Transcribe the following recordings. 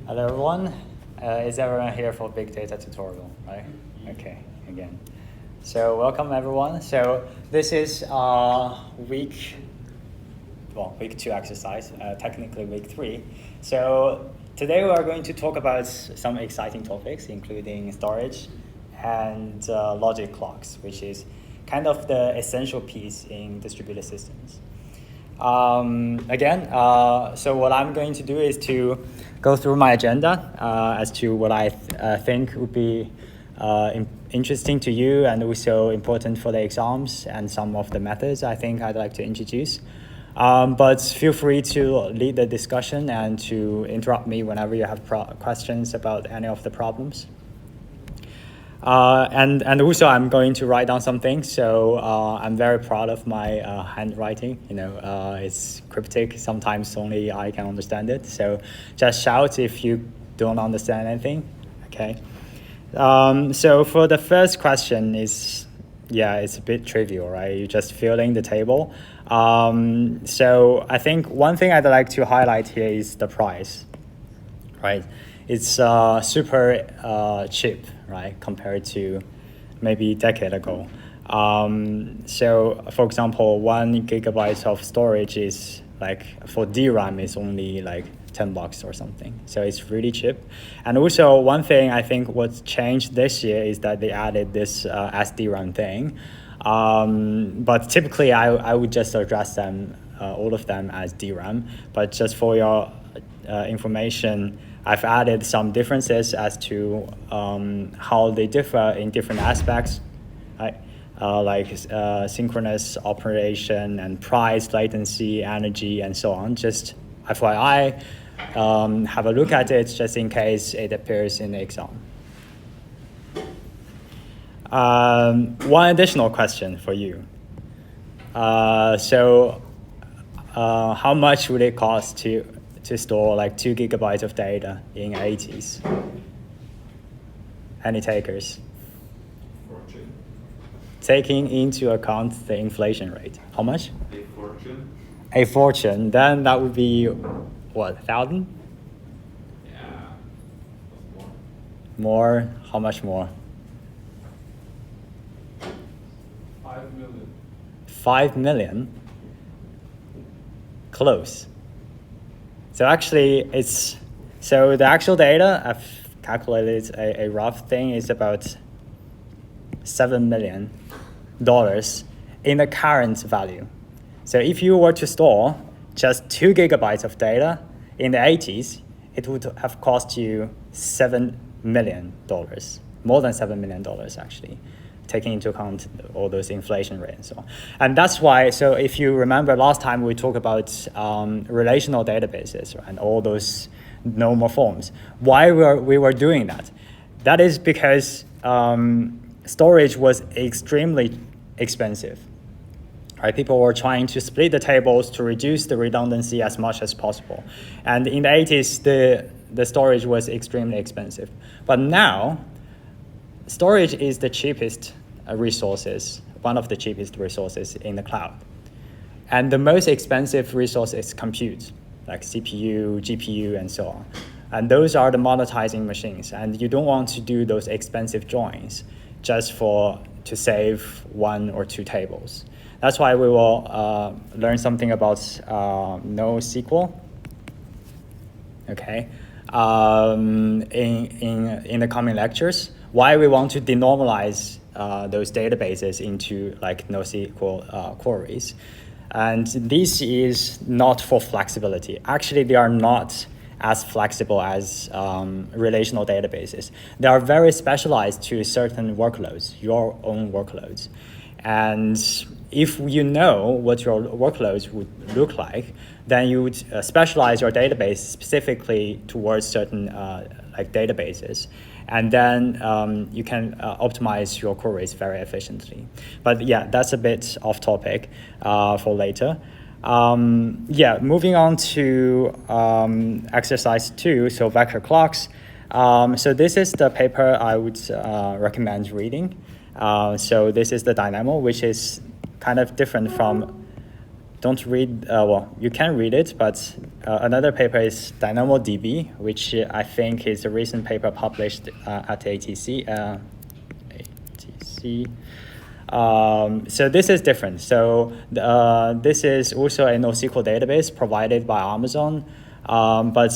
Hello everyone. Is everyone here for big data tutorial, right? Okay, again. So welcome everyone. So this is week 2 exercise, technically week 3. So today we are going to talk about some exciting topics, including storage and logic clocks, which is kind of the essential piece in distributed systems. So what I'm going to do is to go through my agenda as to what I think would be interesting to you and also important for the exams, and some of the methods I think I'd like to introduce. But feel free to lead the discussion and to interrupt me whenever you have questions about any of the problems. And also I'm going to write down something, so I'm very proud of my handwriting. It's cryptic, sometimes only I can understand it, so just shout if you don't understand anything, okay? So for the first question it's a bit trivial, right? You're just filling the table. So I think one thing I'd like to highlight here is the price, right? It's super cheap, right, compared to maybe a decade ago. So for example, 1 gigabyte of storage is like, for DRAM is only like $10 or something. So it's really cheap. And also one thing I think what's changed this year is that they added this SDRAM thing. But typically I would just address them, all of them as DRAM. But just for your information, I've added some differences as to how they differ in different aspects, right? Like synchronous operation and price, latency, energy, and so on. Just FYI, have a look at it just in case it appears in the exam. One additional question for you. How much would it cost to store like 2 gigabytes of data in 80s? Any takers? Fortune. Taking into account the inflation rate. How much? A fortune. A fortune. Then that would be, what, 1,000? Yeah. More. More? How much more? 5 million. 5 million? Close. So actually the actual data, I've calculated a rough thing, is about $7 million in the current value. So if you were to store just 2 gigabytes of data in the 80s, it would have cost you $7 million, more than $7 million actually, taking into account all those inflation rates and so on. And that's why, so if you remember last time we talked about relational databases and all those normal forms, why we were doing that? That is because storage was extremely expensive. Right? People were trying to split the tables to reduce the redundancy as much as possible. And in the 80s, the storage was extremely expensive. But now, storage is the cheapest resources, one of the cheapest resources in the cloud. And the most expensive resource is compute, like CPU, GPU, and so on. And those are the monetizing machines. And you don't want to do those expensive joins just to save 1 or 2 tables. That's why we will learn something about NoSQL. Okay, in the coming lectures, why we want to denormalize those databases into like NoSQL queries. And this is not for flexibility. Actually, they are not as flexible as relational databases. They are very specialized to certain workloads, your own workloads. And if you know what your workloads would look like, then you would specialize your database specifically towards certain like databases. And then you can optimize your queries very efficiently. But yeah, that's a bit off topic for later. Moving on to exercise 2, so vector clocks. So this is the paper I would recommend reading. So this is the dynamo, which is kind of different from don't read, well, you can read it, but another paper is DynamoDB, which I think is a recent paper published at ATC. So this is different. So this is also a NoSQL database provided by Amazon, but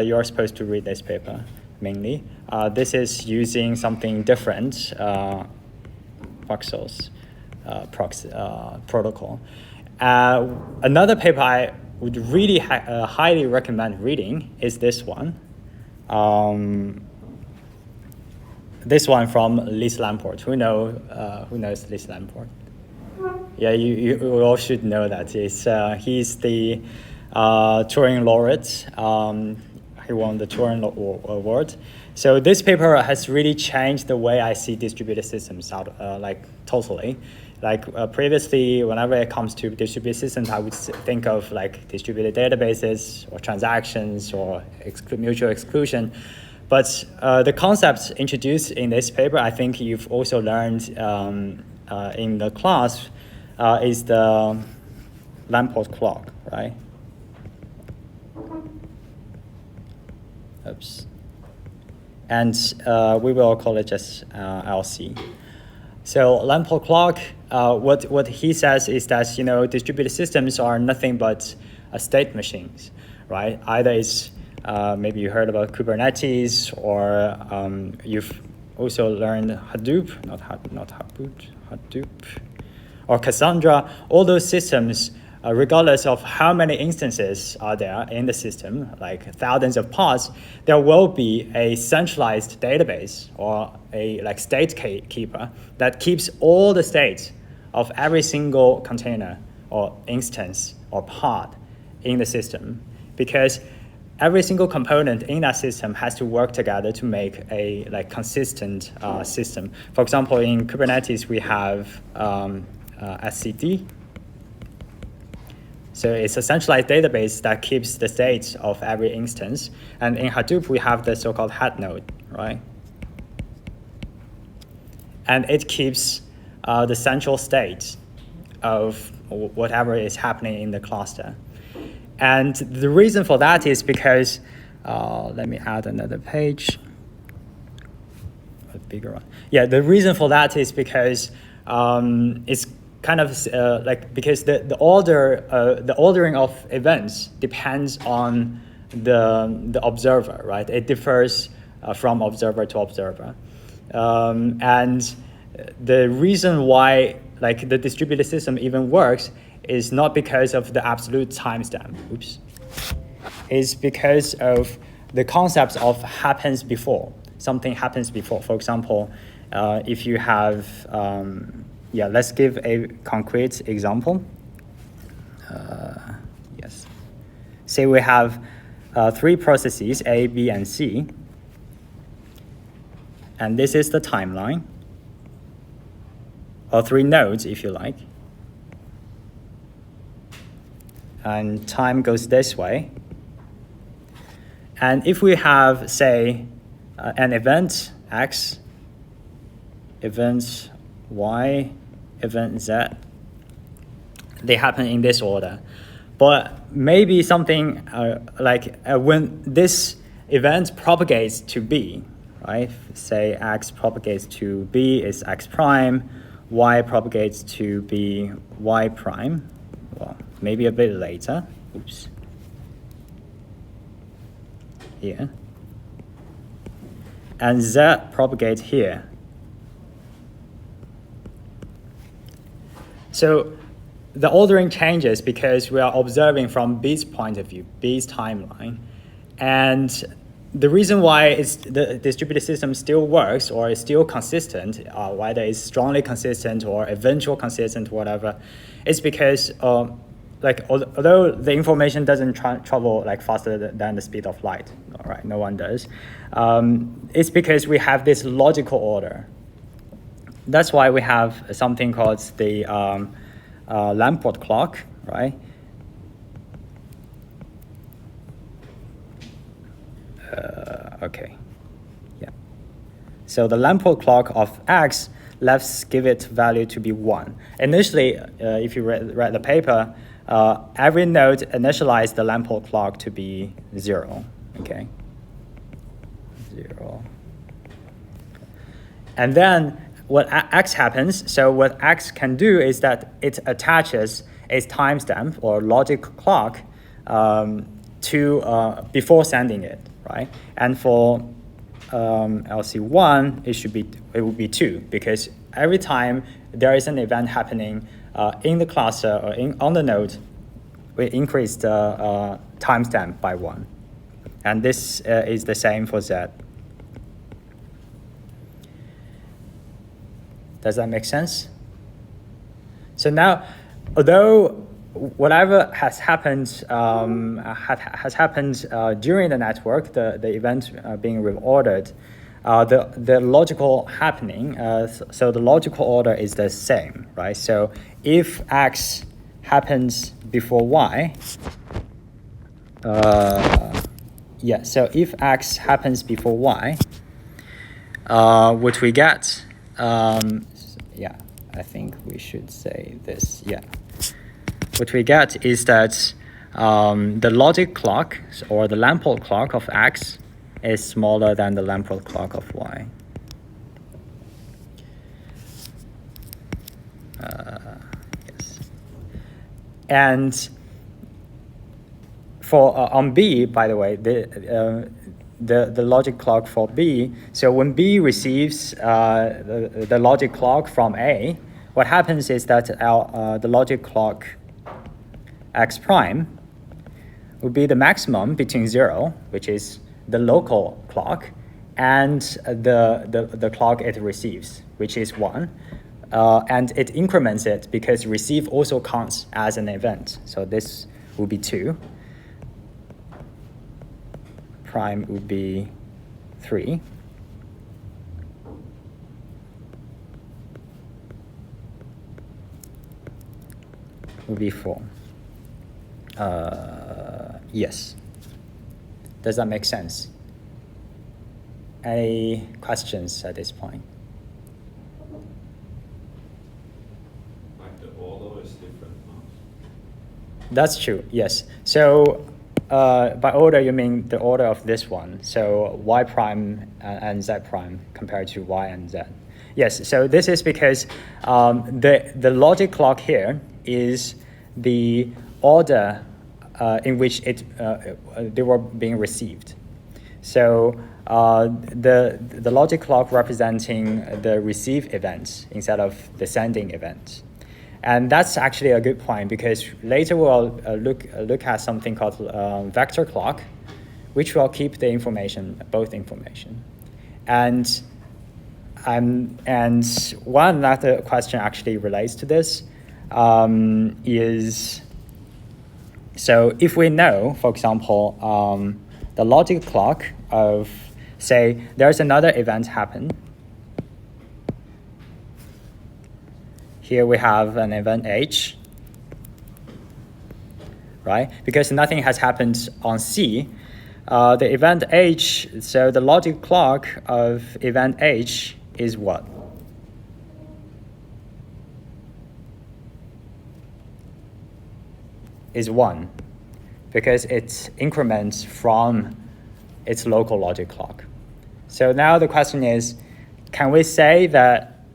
you're supposed to read this paper mainly. This is using something different, Voxels protocol. Another paper I would really highly recommend reading is this one. This one from Lise Lamport. Who knows Lise Lamport? Yeah, you all should know that. He's the Turing laureate. He won the Turing Award. So this paper has really changed the way I see distributed systems totally. Previously, whenever it comes to distributed systems, I would think of distributed databases or transactions or mutual exclusion. But the concepts introduced in this paper, I think you've also learned in the class, is the Lamport clock, right? Oops. And we will call it just LC. So Lamport clock, what he says is that distributed systems are nothing but state machines, right? Either it's maybe you heard about Kubernetes, or you've also learned Hadoop, Hadoop, or Cassandra. All those systems, regardless of how many instances are there in the system, like thousands of pods, there will be a centralized database or a state keeper that keeps all the states of every single container or instance or pod in the system, because every single component in that system has to work together to make a consistent system. For example, in Kubernetes, we have SCD. So it's a centralized database that keeps the state of every instance. And in Hadoop, we have the so-called head node, right? And it keeps the central state of whatever is happening in the cluster. And the reason for that is because, let me add another page, a bigger one. Yeah, the reason for that is because it's kind of because the ordering of events depends on the observer, right? It differs from observer to observer, and the reason why the distributed system even works is not because of the absolute timestamp. It's because of the concepts of happens before. Something happens before. For example, if you have, let's give a concrete example. Yes. Say we have 3 processes, A, B, and C. And this is the timeline, or 3 nodes, if you like. And time goes this way. And if we have, say, an event X, event Y, event Z, they happen in this order. But maybe something when this event propagates to B, right? Say X propagates to B is X prime, Y propagates to B, Y prime. Well, maybe a bit later. Here. And Z propagates here. So the ordering changes because we are observing from B's point of view, B's timeline. And the reason why the distributed system still works or is still consistent, whether it's strongly consistent or eventual consistent, whatever, is because although the information doesn't travel faster than the speed of light, all right, no one does, it's because we have this logical order. That's why we have something called the Lamport clock, right? Okay, yeah. So the Lamport clock of X, let's give it value to be 1. Initially, if you read the paper, every node initialize the Lamport clock to be 0, okay? 0. And then what X happens, so what X can do is that it attaches a timestamp or logic clock to before sending it, right? And for LC1, it would be 2, because every time there is an event happening in the cluster or on the node, we increase the timestamp by 1. And this is the same for Z. Does that make sense? So now, although whatever has happened during the network, the event being reordered, the logical happening, so the logical order is the same, right? So if X happens before Y, so if X happens before Y, what we get, I think we should say this, What we get is that the logic clock, or the Lamport clock of X, is smaller than the Lamport clock of Y. Yes. And for on B, by the way, the logic clock for B, so when B receives the logic clock from A, what happens is that the logic clock X prime would be the maximum between 0, which is the local clock, and the clock it receives, which is 1. And it increments it because receive also counts as an event. So this will be 2. Prime would be 3. Would be 4. Yes. Does that make sense? Any questions at this point? Like the order is different now. That's true, yes. So by order, you mean the order of this one. So Y prime and Z prime compared to Y and Z. Yes, so this is because the logic clock here is the order in which they were being received. So the logic clock representing the receive event instead of the sending event. And that's actually a good point, because later we'll look at something called vector clock, which will keep the information, both information. And one other question actually relates to this, is, so if we know, for example, the logic clock of, say, there's another event happen. Here we have an event H, right? Because nothing has happened on C. The event H, so the logic clock of event H is what? Is 1, because it increments from its local logic clock. So now the question is, can we say that,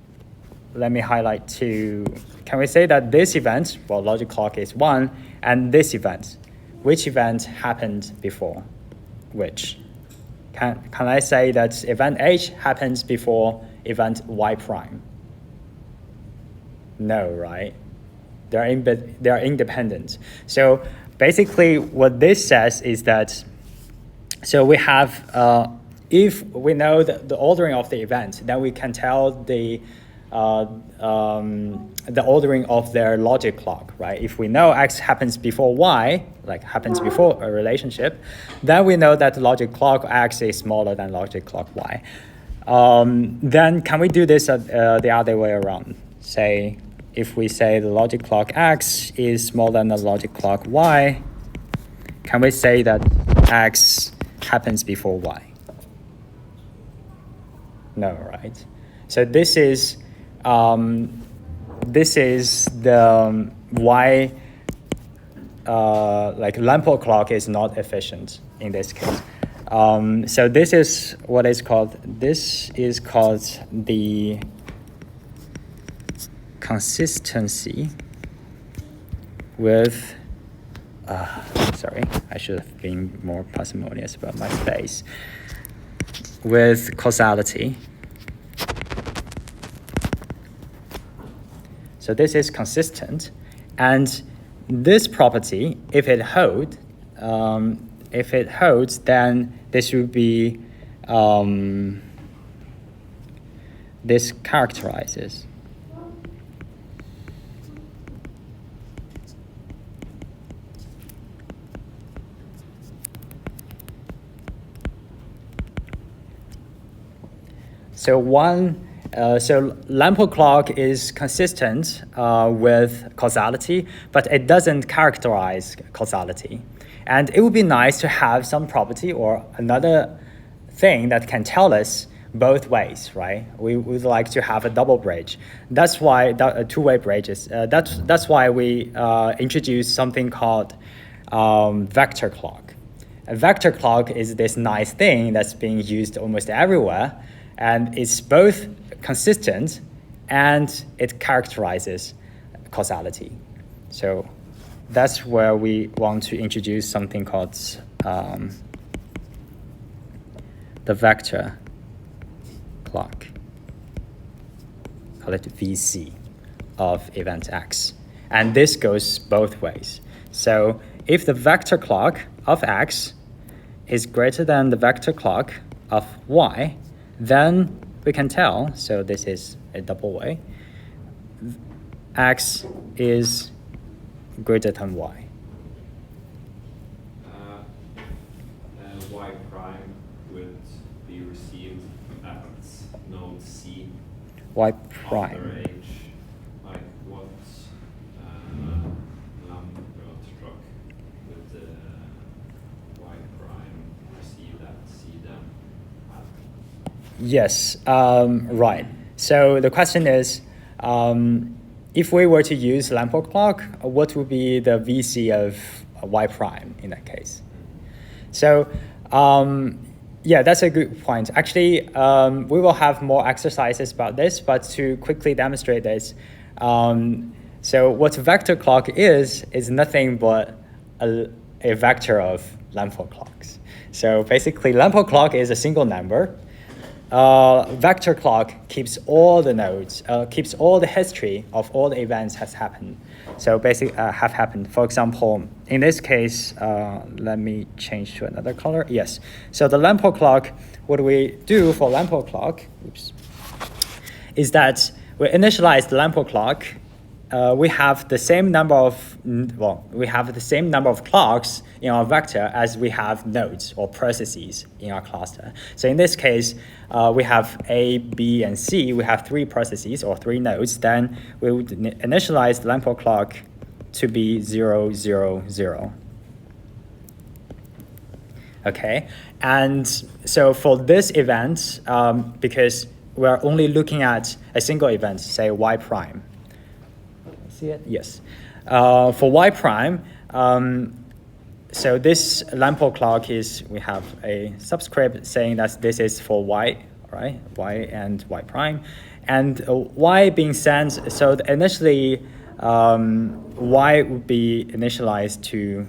let me highlight 2, can we say that this event, well, logic clock is 1, and this event, which event happened before which? Can I say that event H happens before event Y prime? No, right? They're independent. So basically what this says is that, so we have, if we know the ordering of the event, then we can tell the ordering of their logic clock, right? If we know X happens before Y, like happens before a relationship, then we know that the logic clock X is smaller than logic clock Y. Then can we do this the other way around? Say, if we say the logic clock X is smaller than the logic clock Y, can we say that X happens before Y? No, right? So this is the Y like Lamport clock is not efficient in this case. So this is what is called, this is called the consistency with, sorry, I should have been more parsimonious about my space, with causality. So this is consistent, and this property, if it holds, then this would be, this characterizes. So so Lamport clock is consistent with causality, but it doesn't characterize causality. And it would be nice to have some property or another thing that can tell us both ways, right? We would like to have a double bridge. That's why two-way bridges. That's why we introduce something called vector clock. A vector clock is this nice thing that's being used almost everywhere, and it's both consistent and it characterizes causality. So that's where we want to introduce something called the vector clock. Call it VC of event X. And this goes both ways. So if the vector clock of X is greater than the vector clock of Y, then we can tell, so this is a double way, X is greater than Y. Y prime would be received at node C. Y After prime. H, like what Lamport struck with the Y prime received at C then? Yes, right. So the question is, if we were to use Lamport clock, what would be the VC of Y prime in that case? So yeah, that's a good point. Actually, we will have more exercises about this, but to quickly demonstrate this, so what vector clock is nothing but a vector of Lamport clocks. So basically, Lamport clock is a single number. Vector clock keeps all the nodes, keeps all the history of all the events have happened. So basically, have happened. For example, in this case, let me change to another color. Yes. So the Lamport clock, what we do for Lamport clock, is that we initialize the Lamport clock. We have the same number of clocks in our vector as we have nodes or processes in our cluster. So in this case, we have A, B, and C. We have three processes or three nodes. Then we would initialize the Lamport clock to be 0, 0, 0. Okay, and so for this event, because we're only looking at a single event, say Y prime. See it? Yes. For Y prime, so this Lamport clock is, we have a subscript saying that this is for Y, right? Y and Y prime. And Y being sent, so initially, Y would be initialized to,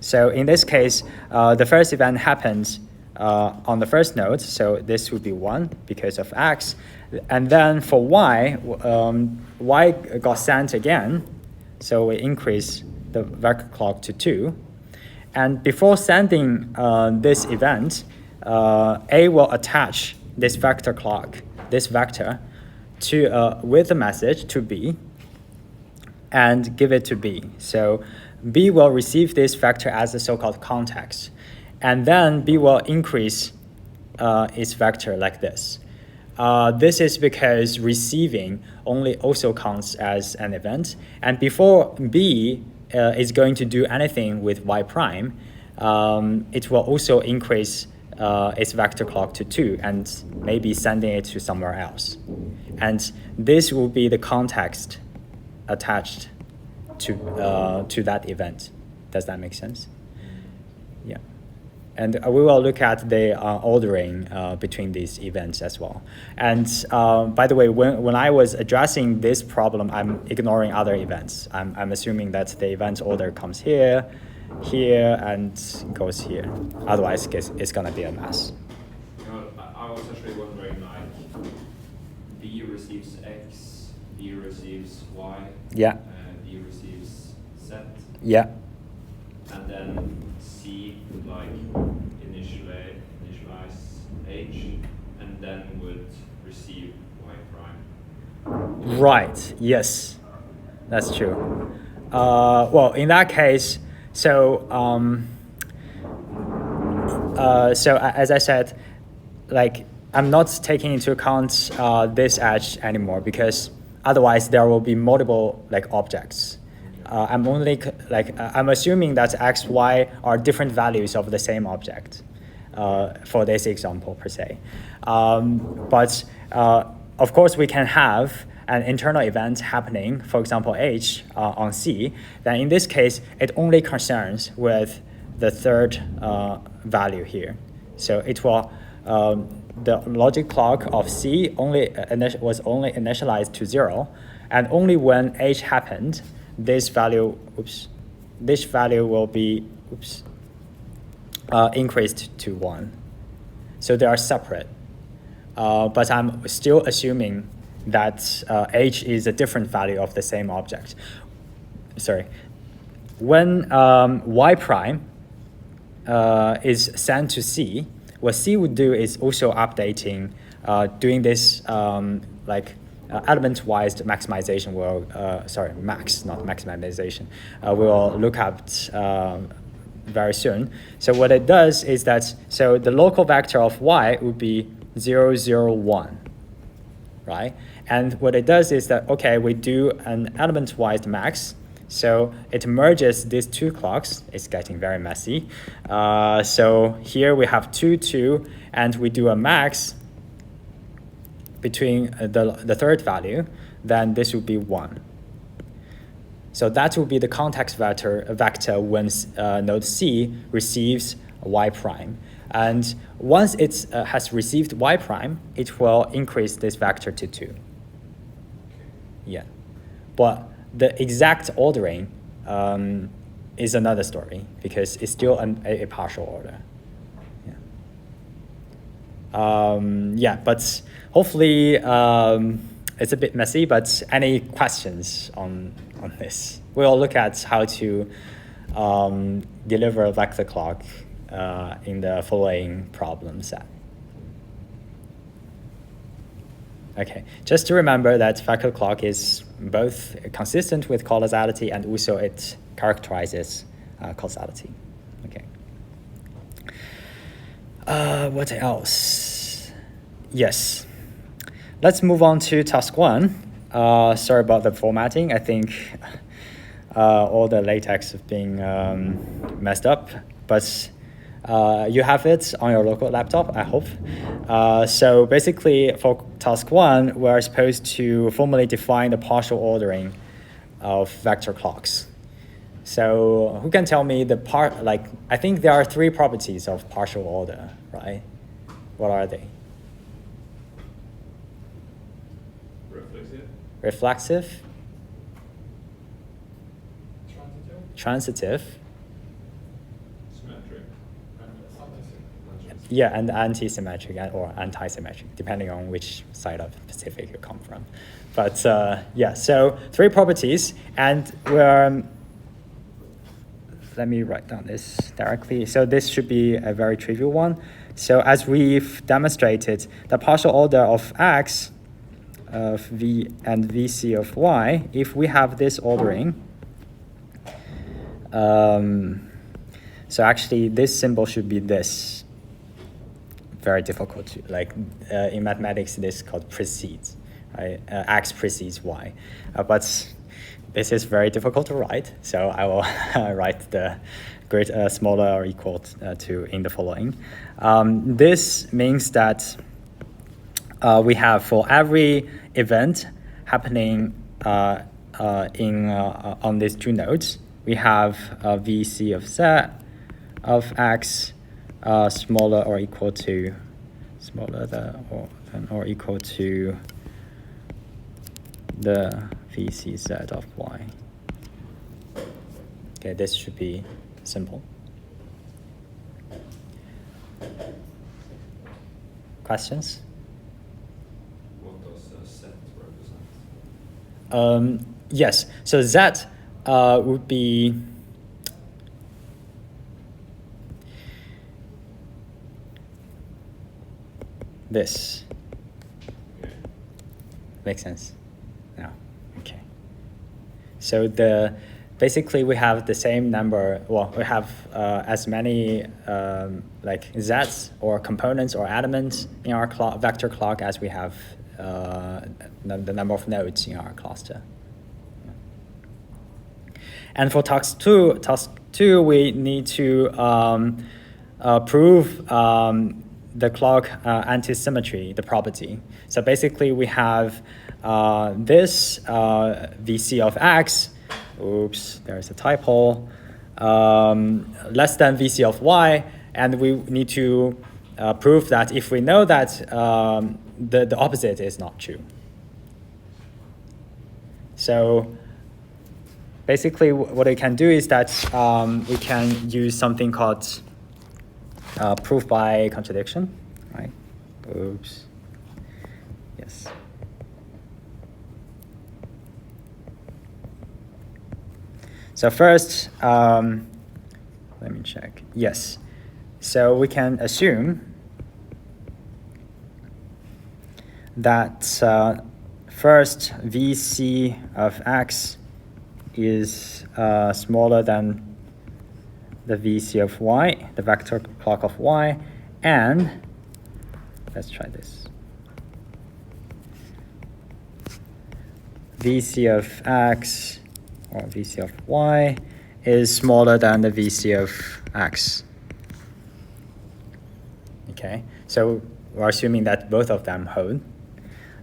so in this case, the first event happens on the first node, so this would be 1 because of X. And then for Y, Y got sent again, so we increase the vector clock to 2. And before sending this event, A will attach this vector clock, this vector, to with a message to B, and give it to B. So B will receive this vector as a so-called context. And then B will increase its vector like this. This is because receiving only also counts as an event. And before B is going to do anything with Y prime, it will also increase its vector clock to 2 and maybe sending it to somewhere else. And this will be the context attached to that event. Does that make sense? Yeah. And we will look at the ordering between these events as well. And by the way, when I was addressing this problem, I'm ignoring other events. I'm assuming that the event order comes here, here, and goes here. Otherwise, it's going to be a mess. I was actually wondering, like, B receives X, B receives Y, Yeah. D receives Z. Yeah. And then C would like initialize H, and then would receive Y prime. Right. Yes, that's true. Well, in that case, so as I said, like I'm not taking into account this edge anymore because otherwise there will be multiple like objects. I'm only I'm assuming that x, y are different values of the same object for this example per se. But of course we can have an internal event happening, for example h on C. Then in this case it only concerns with the third value here. So it will the logic clock of C was only initialized to 0, and only when h happened, this value will be increased to 1. So they are separate. But I'm still assuming that h is a different value of the same object. Sorry. When y prime is sent to C, what C would do is also updating, doing this element-wise maximization will, max, not maximization, we'll look at very soon. So what it does is that, so the local vector of y would be 0, 0, 1, right? And what it does is that, okay, we do an element-wise max, so it merges these two clocks. It's getting very messy. So here we have 2, 2, and we do a max between the third value, then this would be 1. So that will be the context vector when node C receives y prime. And once it has received y prime, it will increase this vector to 2. Yeah, but the exact ordering is another story because it's still a partial order. Yeah, but hopefully it's a bit messy, but any questions on this? We'll look at how to deliver a vector clock in the following problem set. Okay, just to remember that vector clock is both consistent with causality and also it characterizes causality. Okay. What else? Yes. Let's move on to task 1. Sorry about the formatting. I think all the latex is being messed up, but you have it on your local laptop, I hope. So basically, for task 1, we're supposed to formally define the partial ordering of vector clocks. So who can tell me the I think there are 3 properties of partial order, right? What are they? Reflexive. Transitive. Yeah, and anti-symmetric or anti-symmetric, depending on which side of the Pacific you come from. But yeah, so 3 properties, and let me write down this directly. So this should be a very trivial one. So as we've demonstrated, the partial order of x of v and vc of y, if we have this ordering, so actually this symbol should be this. Very difficult to, in mathematics, this is called precedes, right? X precedes y. But this is very difficult to write, so I will write the smaller or equal to in the following. This means that we have for every event happening on these two nodes, we have VC of Z of X smaller or equal to the VCZ of Y. Okay, this should be simple. Questions? What does set represent? Yes, so Z would be this. Okay. Makes sense? No. Okay. So basically we have the same number. Well, we have as many like Z's or components or elements in our vector clock as we have the number of nodes in our cluster. And for task two, we need to prove the clock antisymmetry, the property. So basically, we have this VC of X. Oops, there's a typo. Less than VC of Y, and we need to prove that if we know that the opposite is not true. So basically, what we can do is that we can use something called proof by contradiction, right? Oops. Yes. So first, let me check. Yes. So we can assume that first VC of X is smaller than the VC of Y, the vector clock of Y, and let's try this. VC of X or VC of Y is smaller than the VC of X. Okay, so we're assuming that both of them hold.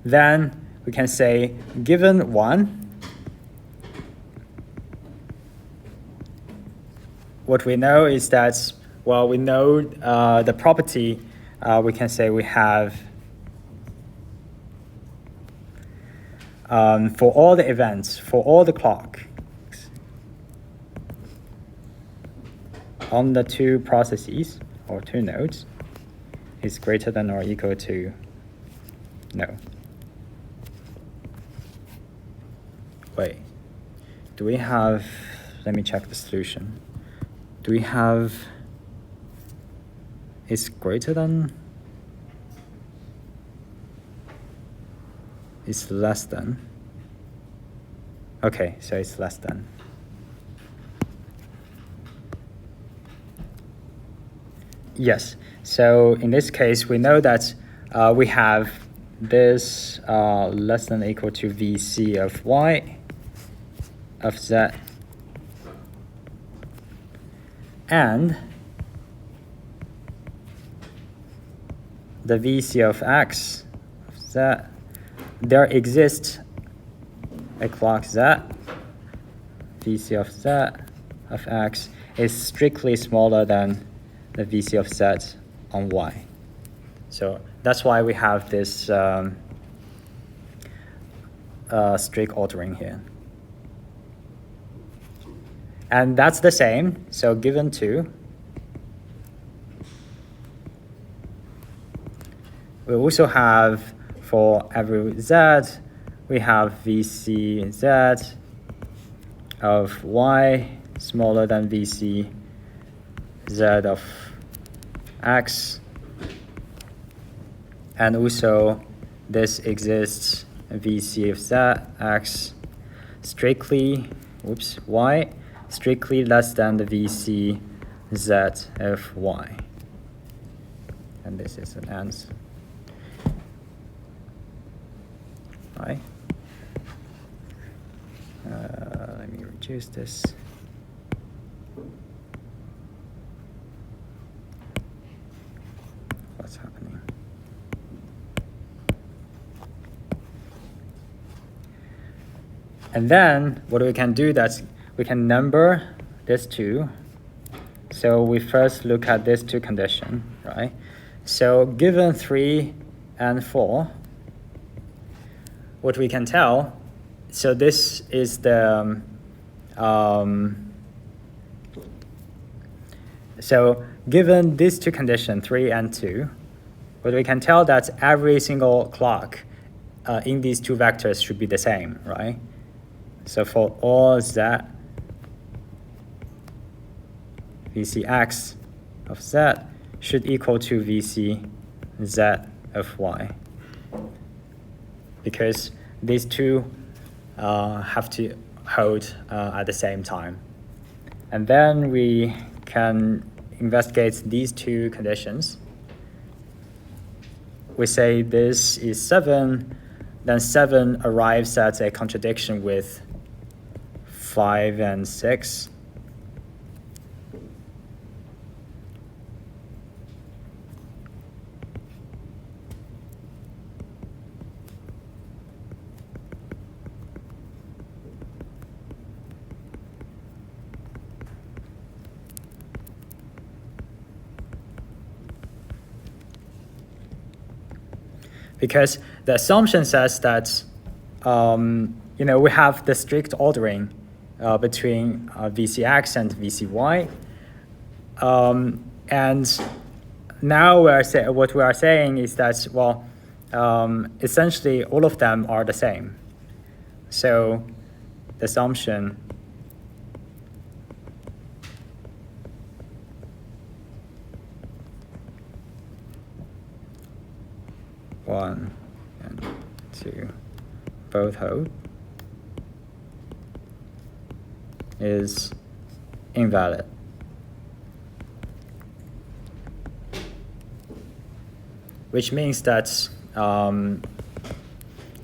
Then we can say, given one, what we know is that, well, we know the property, we can say we have for all the events, for all the clocks on the two processes or two nodes is greater than or equal to no. Wait, do we have, let me check the solution. Do we have is greater than, is less than? Okay, so it's less than. Yes, so in this case, we know that we have this less than or equal to VC of Y of Z, and the VC of X of Z, there exists a clock Z, VC of Z of X is strictly smaller than the VC of Z on Y. So that's why we have this strict ordering here. And that's the same, so given 2, we also have for every Z, we have VC Z of Y smaller than VC Z of X. And also this exists VC of Z X strictly, Y, strictly less than the VC Z of Y. And this is an answer. Right. Let me reduce this. What's happening? And then what we can do that we can number these two. So we first look at these two conditions, right? So given 3 and 4, what we can tell, so this is the, so given these two conditions, 3 and 2, what we can tell that every single clock in these two vectors should be the same, right? So for all z, VCX of z should equal to VC z of y, because these two have to hold at the same time. And then we can investigate these two conditions. We say this is 7, then 7 arrives at a contradiction with 5 and 6. Because the assumption says that we have the strict ordering between VCX and VCY, and now what we are saying is that, well, essentially all of them are the same. So the assumption one and 2 both hold is invalid. Which means that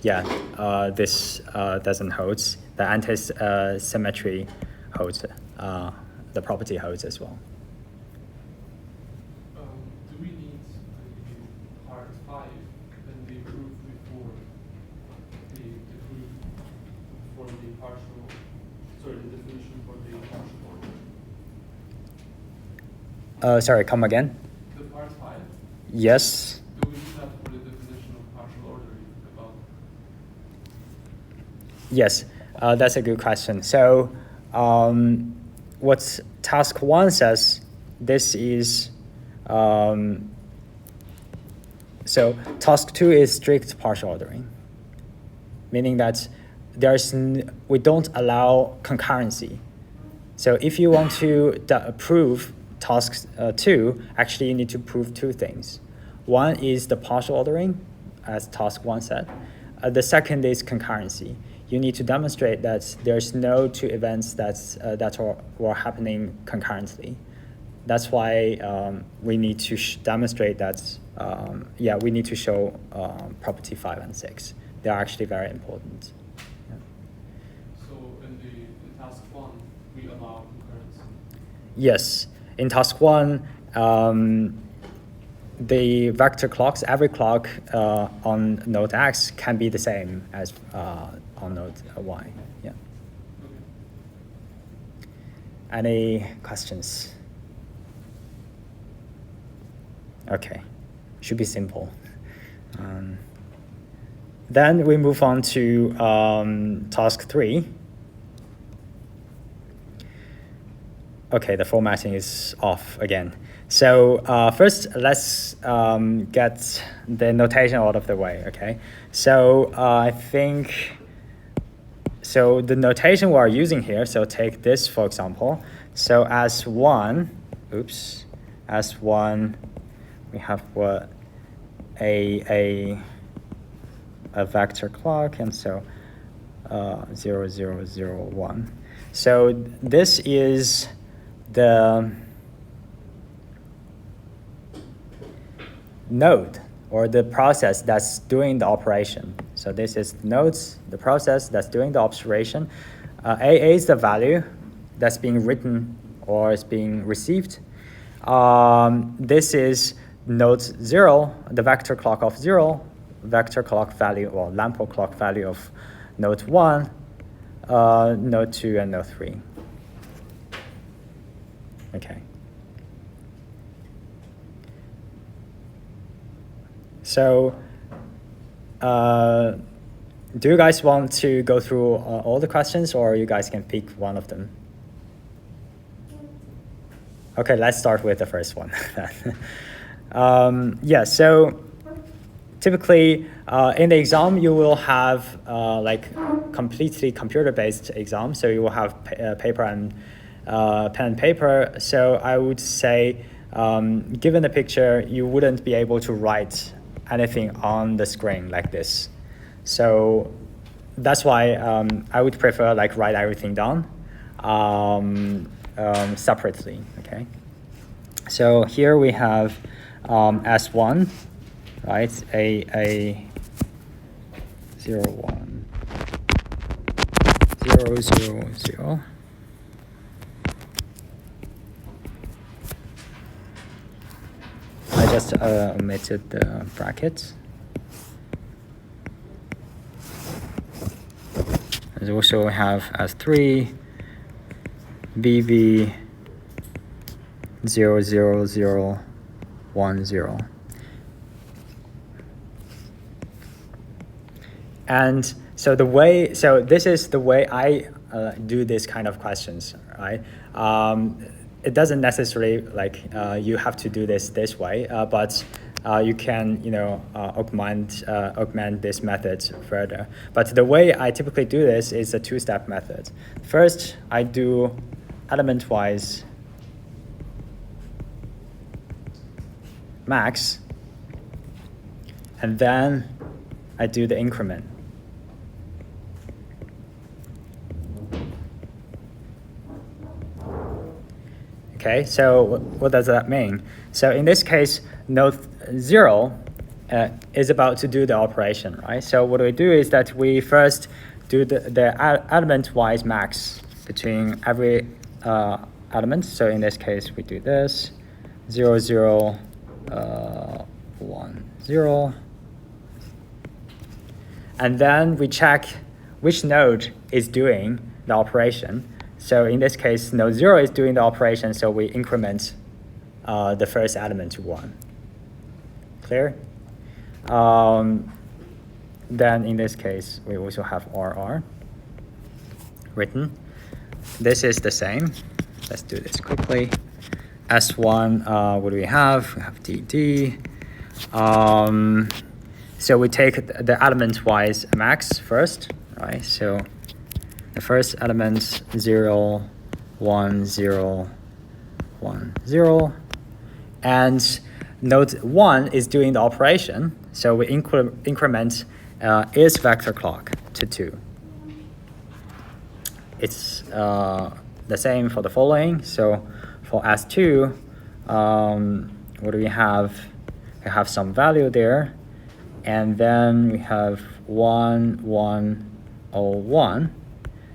this doesn't hold. The anti-symmetry holds. The property holds as well. Do we need part 5 and the proof before the proof for the partial, sorry, the definition for the partial order? Sorry, come again? The part 5? Yes. Do we need that for the definition of partial ordering about? Yes, that's a good question. So what task 1 says, this is, so task 2 is strict partial ordering, meaning that we don't allow concurrency. So if you want to prove task 2, actually you need to prove 2 things. One is the partial ordering, as task 1 said. The second is concurrency. You need to demonstrate that there's no 2 events that were happening concurrently. That's why we need to demonstrate that, we need to show property 5 and 6. They're actually very important. Yeah. So in task 1, we allow concurrency? Yes, in task 1, the vector clocks, every clock on node X can be the same as on node Y. Yeah. Okay. Any questions? Okay, should be simple. Then we move on to task 3. Okay, the formatting is off again. So first, let's get the notation out of the way, okay? So I think, so the notation we are using here, so take this, for example. So as 1, we have what? A vector clock, and so 0, 0, 0, 1. So this is the node or the process that's doing the operation. So this is nodes, the process that's doing the operation. A is the value that's being written or is being received. This is node 0, the vector clock of 0, vector clock value or Lamport clock value of node 1. node 2 and node 3. Okay. So, do you guys want to go through all the questions, or you guys can pick one of them? Okay, let's start with the first one. Yeah, so typically in the exam you will have like completely computer-based exam, so you will have paper and pen and paper. So I would say, given the picture, you wouldn't be able to write anything on the screen like this. So that's why I would prefer like write everything down separately. Okay. So here we have S1, right? A 0, 1, 0, 0, 0. I just omitted the brackets. And also we have S3, BB 0, 0, 0, 1, 0. And so this is the way I do this kind of questions, right? It doesn't necessarily like you have to do this way, but you can augment this method further. But the way I typically do this is a two-step method. First, I do element-wise max, and then I do the increment. Okay, so what does that mean? So in this case, node 0 is about to do the operation, right? So what we do is that we first do the element-wise max between every element. So in this case, we do this, 0, 0, 1, 0. And then we check which node is doing the operation. So in this case, node 0 is doing the operation, so we increment the first element to 1. Clear? Then in this case, we also have RR written. This is the same. Let's do this quickly. S1, what do we have? We have DD. So we take the element-wise max first, right? So the first element 0, 1, 0, 1, 0. And node 1 is doing the operation, so we increment is vector clock to 2. It's the same for the following. So for S2, what do we have? We have some value there. And then we have 1, 1, 0, 1.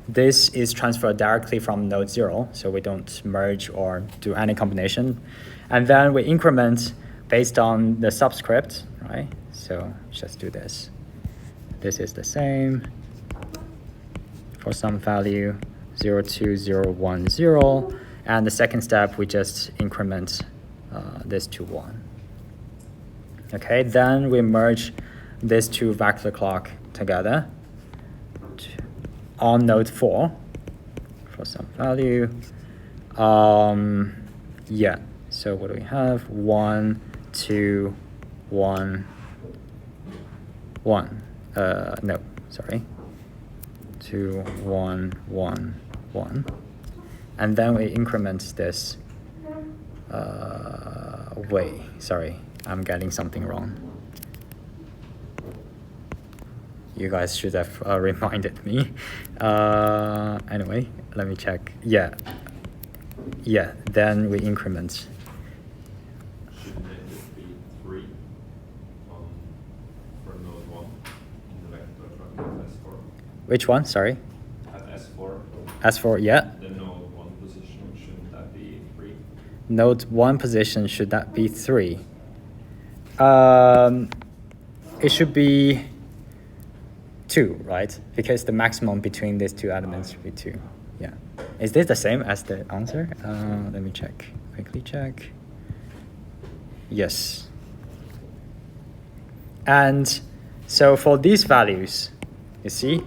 This is transferred directly from node 0, so we don't merge or do any combination. And then we increment based on the subscript, right? So just do this. This is the same for some value 0, 2, 0, 1, 0. And the second step, we just increment this to 1. Okay, then we merge these two vector clock together on node 4 for some value. Yeah, so what do we have? 1, 2, 1, 1. No, sorry. 2, 1, 1, 1. And then we increment this way. Sorry, I'm getting something wrong. You guys should have reminded me. Anyway, let me check. Yeah, then we increment. Shouldn't it be 3 for node 1 in the vector clock at S4? Which one? Sorry. At S4. S4, yeah. The node 1 position, shouldn't that be 3? Node 1 position, should that be 3? It should be 2, right? Because the maximum between these two elements would be 2. Yeah. Is this the same as the answer? Let me check. Quickly check. Yes. And so for these values, you see,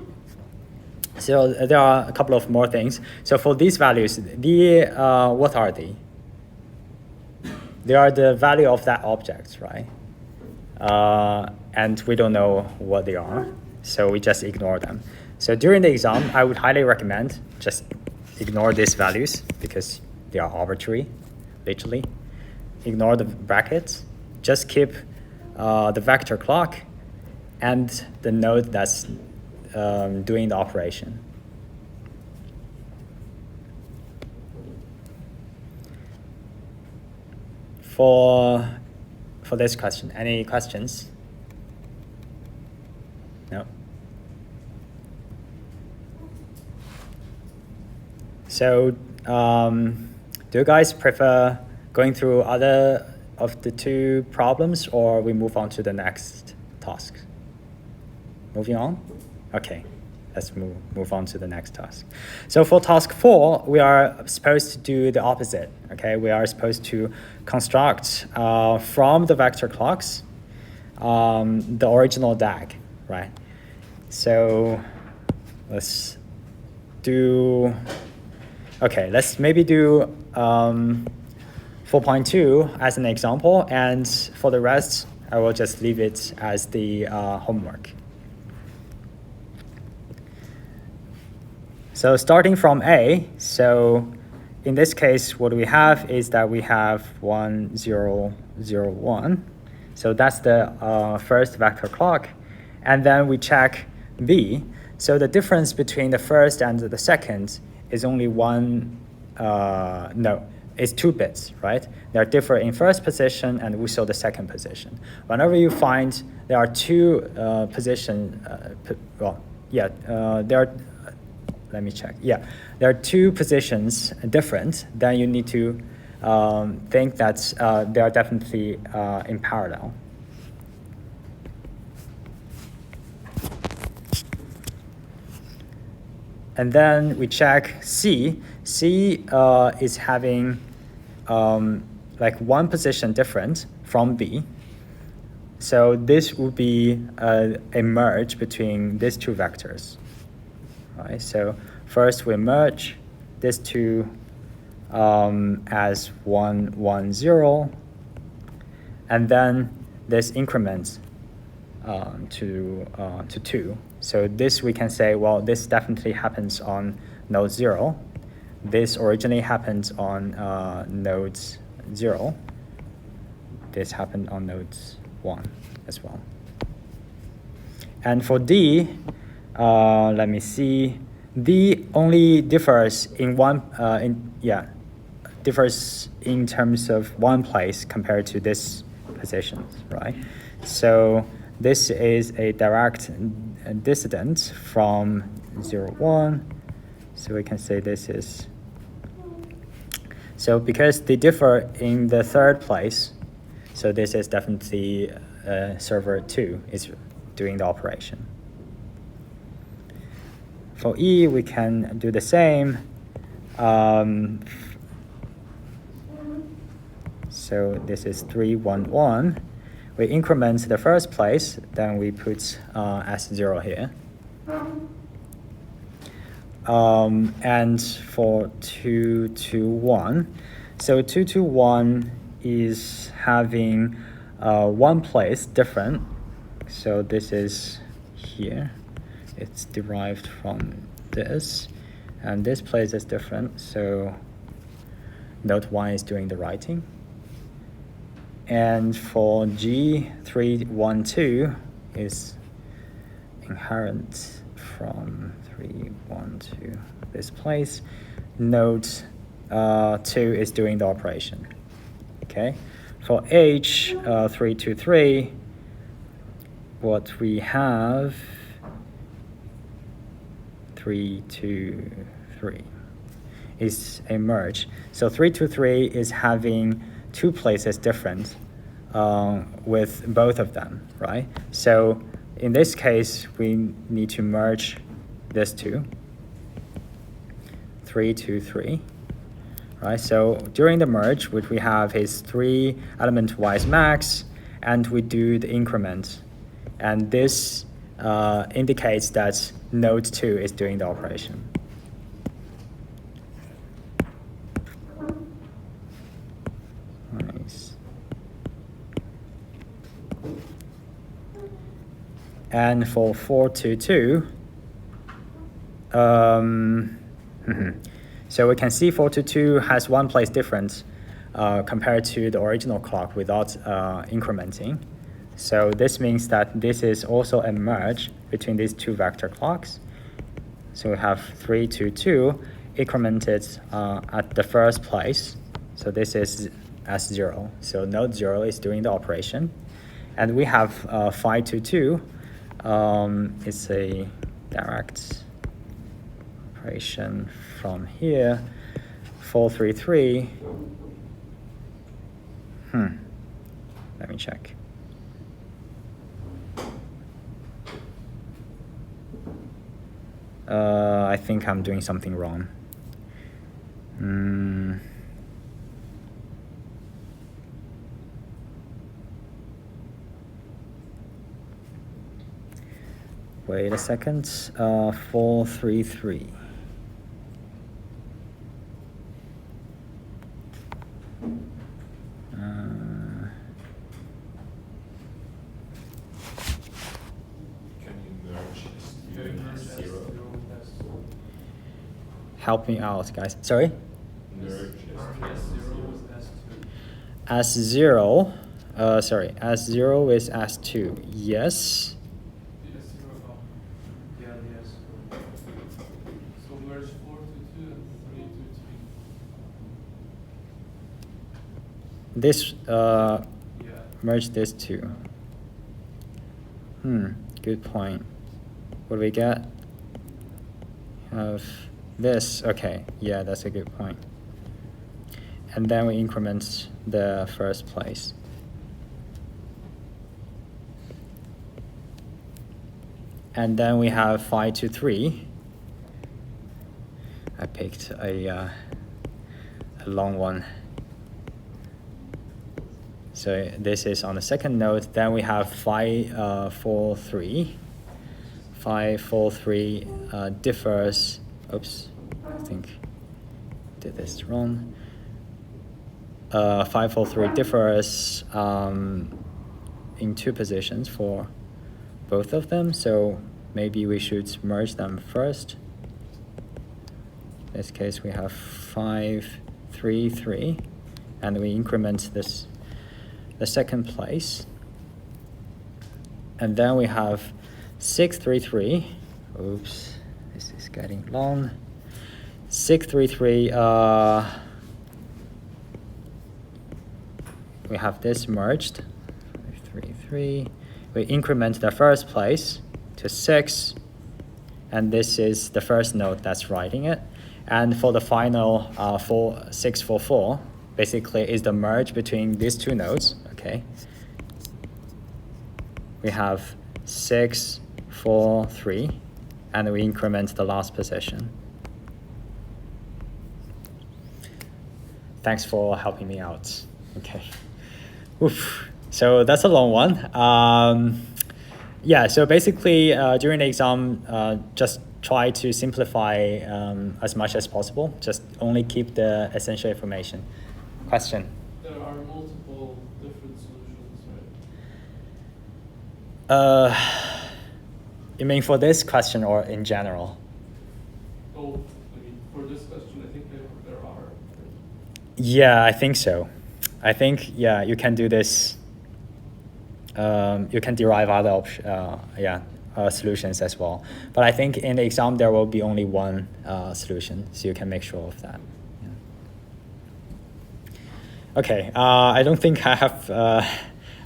so there are a couple of more things. So for these values, what are they? They are the value of that object, right? And we don't know what they are, so we just ignore them. So during the exam, I would highly recommend just ignore these values because they are arbitrary, literally. Ignore the brackets. Just keep the vector clock and the node that's doing the operation. For this question, any questions? No? So do you guys prefer going through other of the two problems, or we move on to the next task? Moving on? Okay, let's move on to the next task. So for task 4, we are supposed to do the opposite, okay? We are supposed to construct from the vector clocks the original DAG, right? So let's do, okay, let's maybe do 4.2 as an example, and for the rest, I will just leave it as the homework. So starting from A, so in this case, what we have is that we have 1, 0, 0, 1. So that's the first vector clock. And then we check B. So the difference between the first and the second is only it's 2 bits, right? They are different in first position and also the second position. Whenever you find there are 2 let me check. Yeah, there are 2 positions different, then you need to think that they are definitely in parallel. And then we check C. C is having like 1 position different from B. So this would be a merge between these 2 vectors. Right, so first we merge these 2 as 1, 1, 0, and then this increments to 2. So this we can say, well, this definitely happens on node 0. This originally happened on nodes 0. This happened on nodes 1 as well. And for D, let me see. D only differs in differs in terms of 1 place compared to this position, right? So this is a direct dissident from 0, 1. So we can say this is. So because they differ in the 3rd place, so this is definitely server 2 is doing the operation. For E, we can do the same. So this is 3, 1, 1. We increment the first place, then we put S0 here. And for 2, 2, 1. So 2, 2, 1 is having 1 place different. So this is here. It's derived from this, and this place is different, so node 1 is doing the writing. And for G, 3, 1, 2 is inherent from 3, 1, 2, this place. Node 2 is doing the operation, okay? For H, 3, 2, 3, what we have 3, 2, 3 is a merge. So 3, 2, 3 is having 2 places different with both of them, right? So in this case, we need to merge this two. 3, 2, 3. Right, so during the merge, what we have is 3 element-wise max, and we do the increment. And this indicates that node 2 is doing the operation. Nice. And for 4, 2, 2, so we can see 422 has one place difference compared to the original clock without incrementing. So this means that this is also a merge between these two vector clocks. So we have 322 incremented at the first place. So this is S0. So node 0 is doing the operation. And we have 522. It's a direct operation from here. 433. Let me check. I think I'm doing something wrong. Wait a second. 433. Help me out, guys. Sorry? S0. Sorry, S0 is S2. Yes. So merge 4 to 2 and 3 to 3. This merge this two. Good point. What do we get? Have this. Okay, yeah, that's a good point. And then we increment the first place. And then we have 5 to 3. I picked a long one. So this is on the second node. Then we have 5, 4, 3. 5, 4, 3 differs. Oops, I think I did this wrong. 5, 4, 3 differs in 2 positions for both of them. So maybe we should merge them first. In this case, we have 5, 3, 3, and we increment this the second place. And then we have 6, 3, 3. Oops, this is getting long. 6, 3, 3. We have this merged. 5, 3, 3. We increment the first place to 6, and this is the first node that's writing it. And for the final 6, 4, 4, basically is the merge between these two nodes. Okay. We have 6, 4, 3, and we increment the last position. Thanks for helping me out. Okay. Oof. So that's a long one. Yeah, so basically during the exam, just try to simplify as much as possible. Just only keep the essential information. Question? There are multiple different solutions, right? You mean for this question or in general? Oh, I mean, for this question, I think there are. Yeah, I think so. I think, yeah, you can do this. You can derive other solutions as well. But I think in the exam, there will be only one solution, so you can make sure of that. Yeah. Okay, I don't think I have,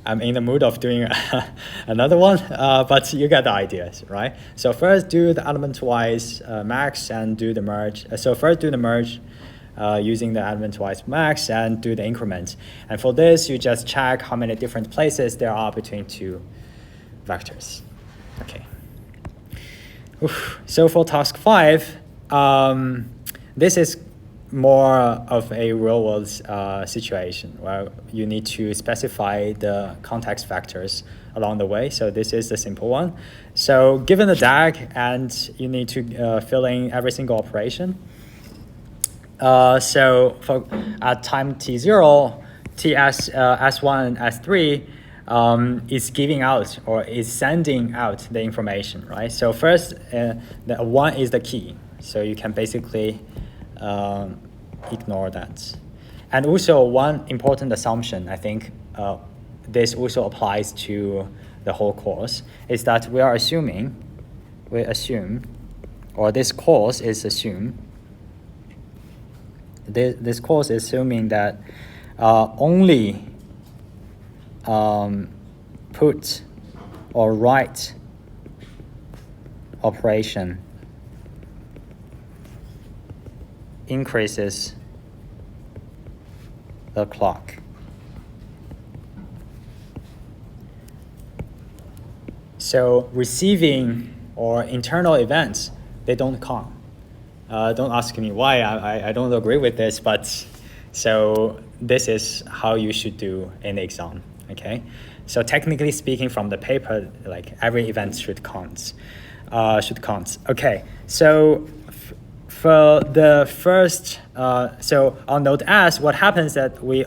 I'm in the mood of doing another one, but you get the ideas, right? So first do the element-wise max and do the merge. So first do the merge using the element-wise max and do the increment. And for this, you just check how many different places there are between two vectors. Okay. Oof. So for task 5, this is more of a real-world situation where you need to specify the context factors along the way. So this is the simple one. So given the DAG, and you need to fill in every single operation. So for at time t0, S1 and S3 is giving out or is sending out the information, right? So first, the 1 is the key. So you can basically ignore that. And also one important assumption, I think this also applies to the whole course, is that we assume, or this course is assumed, this course is assuming that only put or write operation increases the clock. So receiving or internal events, they don't count. Don't ask me why, I don't agree with this, but so this is how you should do in the exam, okay? So technically speaking from the paper, like every event should count. Okay, so for the first, so on node S, what happens that we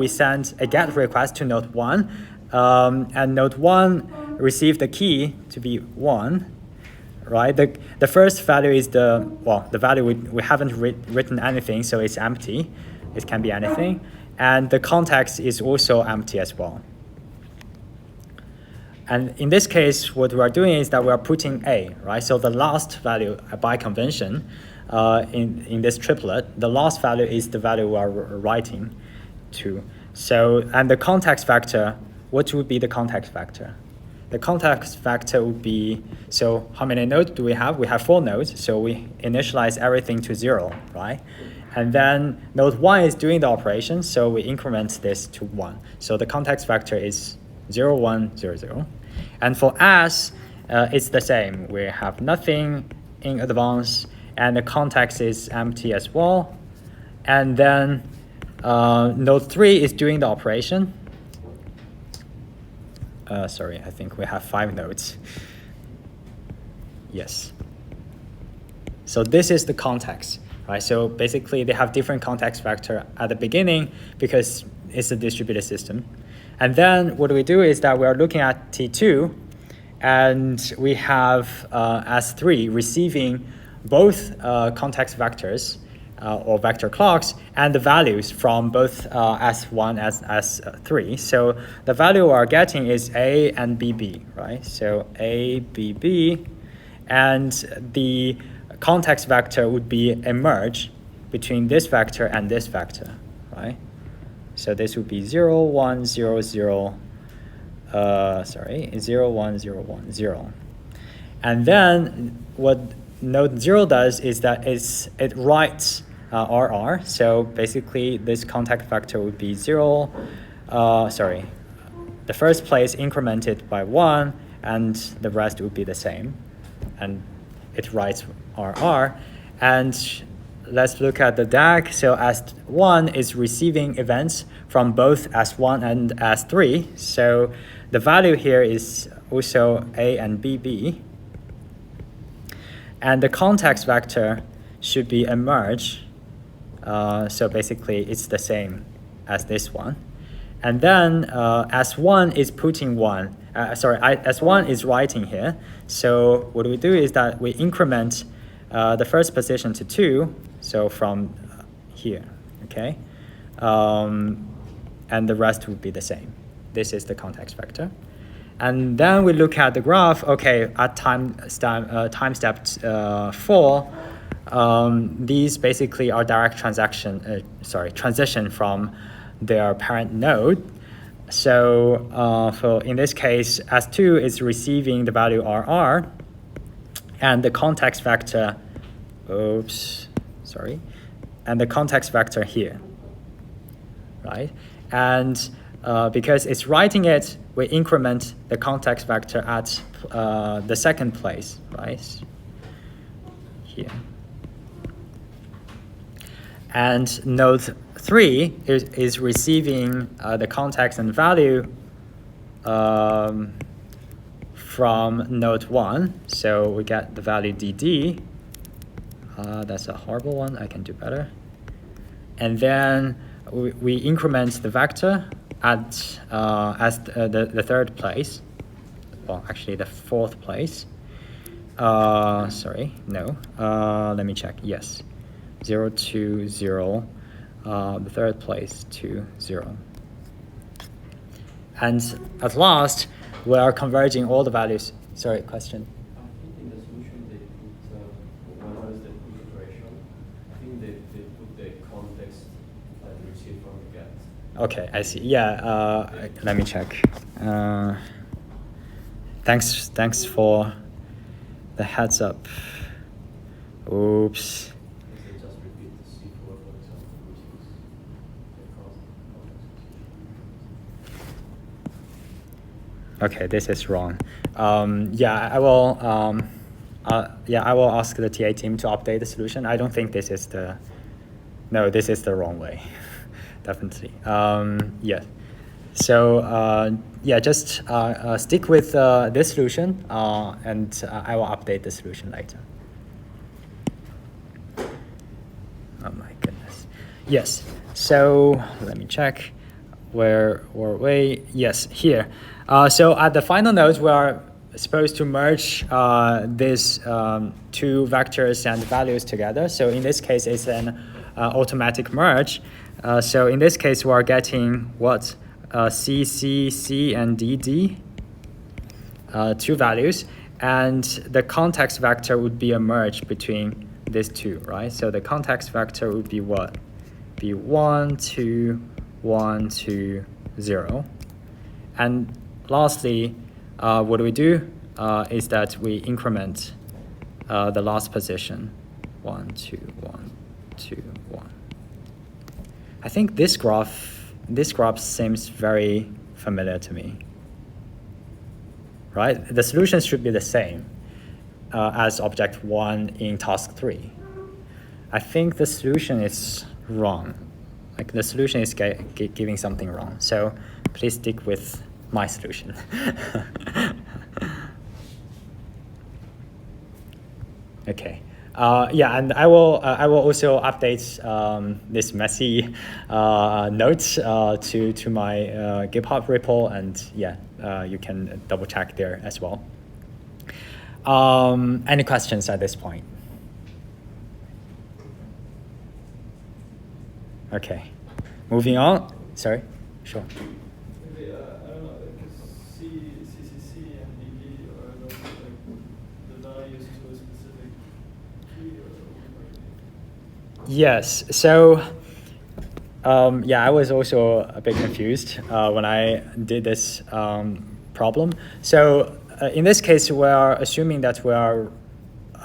send a GET request to node 1, and node 1 receive the key to be 1, right? The first value is the value we haven't written anything, so it's empty. It can be anything. And the context is also empty as well. And in this case, what we are doing is that we are putting A, right? So the last value by convention in this triplet, the last value is the value we are writing to. So, and the context factor, what would be the context factor? The context factor would be, so how many nodes do we have? We have 4 nodes, so we initialize everything to 0, right? And then node 1 is doing the operation, so we increment this to 1. So the context factor is 0, 1, 0, 0. And for S, it's the same. We have nothing in advance, and the context is empty as well. And then node 3 is doing the operation. Sorry, I think we have 5 nodes. Yes. So this is the context, right? So basically they have different context factor at the beginning because it's a distributed system. And then what we do is that we are looking at T2, and we have S3 receiving both context vectors or vector clocks and the values from both S1 and S3. So the value we are getting is A and BB, right? So A, BB, and the context vector would be a merge between this vector and this vector, right? So this would be 0, 1, 0, 0, 0, 1, 0, 1, 0. And then what node 0 does is that it writes RR. So basically this context factor would be 0, the first place incremented by 1, and the rest would be the same. And it writes RR. And let's look at the DAG. So S1 is receiving events from both S1 and S3. So the value here is also A and BB. And the context vector should be a merge. So basically it's the same as this one. And then S1 is putting 1. S1 is writing here. So what we do is that we increment the first position to 2. So from here, okay? And the rest would be the same. This is the context vector. And then we look at the graph. Okay, at time step 4, these basically are direct transition from their parent node. So in this case, S2 is receiving the value RR, and the context vector, and the context vector here, right? And because it's writing it, we increment the context vector at the second place, right? Here. And node 3 is receiving the context and value from node 1. So we get the value dd. That's a horrible one. I can do better. And then we increment the vector at as the third place. Well, actually the fourth place. Sorry, no. Let me check. Yes, 0 to 0. The third place to 0. And at last, we are converging all the values. Sorry, question. I think in the solution they put, when was the iteration, I think they put the context that you receive from the get. Okay, I see. Yeah, let me check. Thanks for the heads up. Oops. They just repeat the C4, for example, which is the context. Okay, this is wrong. Yeah, I will. Yeah, I will ask the TA team to update the solution. I don't think this is the. No, this is the wrong way. Definitely. Yeah. So yeah, just stick with this solution, and I will update the solution later. Oh my goodness. Yes. So let me check. Where were we? Yes, here. So at the final node, we are supposed to merge these two vectors and values together. So in this case, it's an automatic merge. So in this case, we are getting what? C, C, C, and D, D, two values. And the context vector would be a merge between these two, right? So the context vector would be what? Be 1, 2, 1, 2, 0. And lastly, what we do is that we increment the last position, 1, 2, 1, 2, 1. I think this graph seems very familiar to me, right? The solution should be the same as object 1 in task 3. I think the solution is wrong. Like the solution is giving something wrong. So please stick with my solution. Okay. Yeah, and I will also update this messy notes to my GitHub repo, and yeah, you can double check there as well. Any questions at this point? Okay, moving on. Sorry, sure. Maybe, I don't know, like CCC and DD are those like the values to a specific key or what? Yes. So, yeah, I was also a bit confused when I did this problem. So, in this case, we are assuming that we are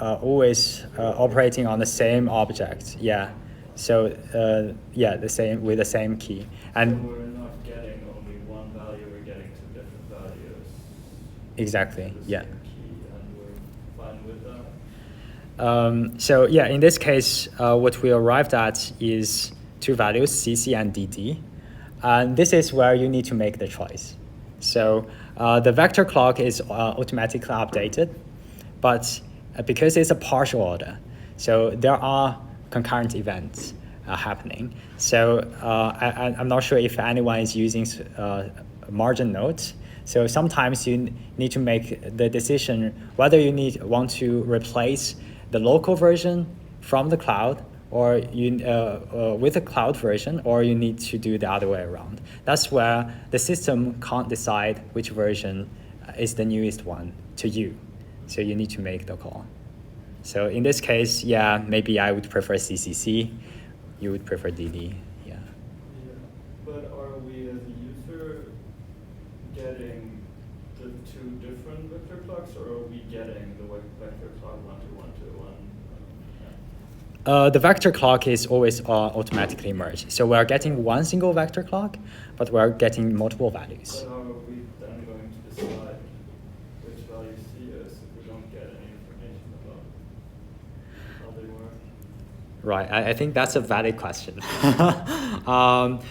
always operating on the same object. Yeah. So, yeah, with the same key. And so we're not getting only one value, we're getting two different values. Exactly. The Yeah. same key, and we're fine with that. So yeah, in this case, what we arrived at is two values, CC and DD. And this is where you need to make the choice. So the vector clock is automatically updated, but because it's a partial order, so there are concurrent events happening. So I'm not sure if anyone is using margin nodes. So sometimes you need to make the decision whether you want to replace the local version from the cloud or with a cloud version, or you need to do the other way around. That's where the system can't decide which version is the newest one to you. So you need to make the call. So in this case, yeah, maybe I would prefer CCC. You would prefer DD, yeah. Yeah, but are we as a user getting the two different vector clocks, or are we getting the vector clock 1 to 1 to 1? The vector clock is always automatically merged. So we're getting one single vector clock, but we're getting multiple values. But how are we then going to decide which value C is if we don't get any information about how they work? Right, I think that's a valid question.